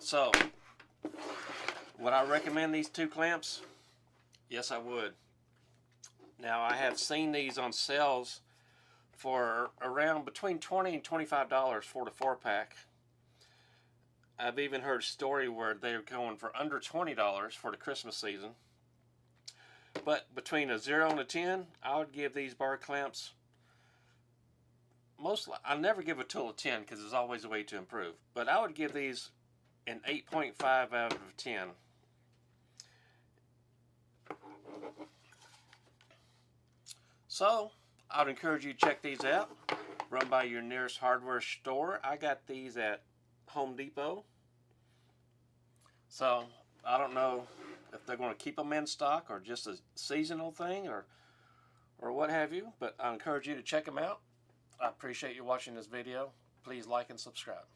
So, would I recommend these two clamps? Yes, I would. Now, I have seen these on sales for around between $20 and $25 for the 4-pack. I've even heard a story where they're going for under $20 for the Christmas season. But between a 0 and a 10, I would give these bar clamps, I never give a tool a 10 because there's always a way to improve. But I would give these an 8.5 out of 10. So, I would encourage you to check these out. Run by your nearest hardware store. I got these at Home Depot. So, I don't know if they're going to keep them in stock or just a seasonal thing or what have you. But I encourage you to check them out. I appreciate you watching this video. Please like and subscribe.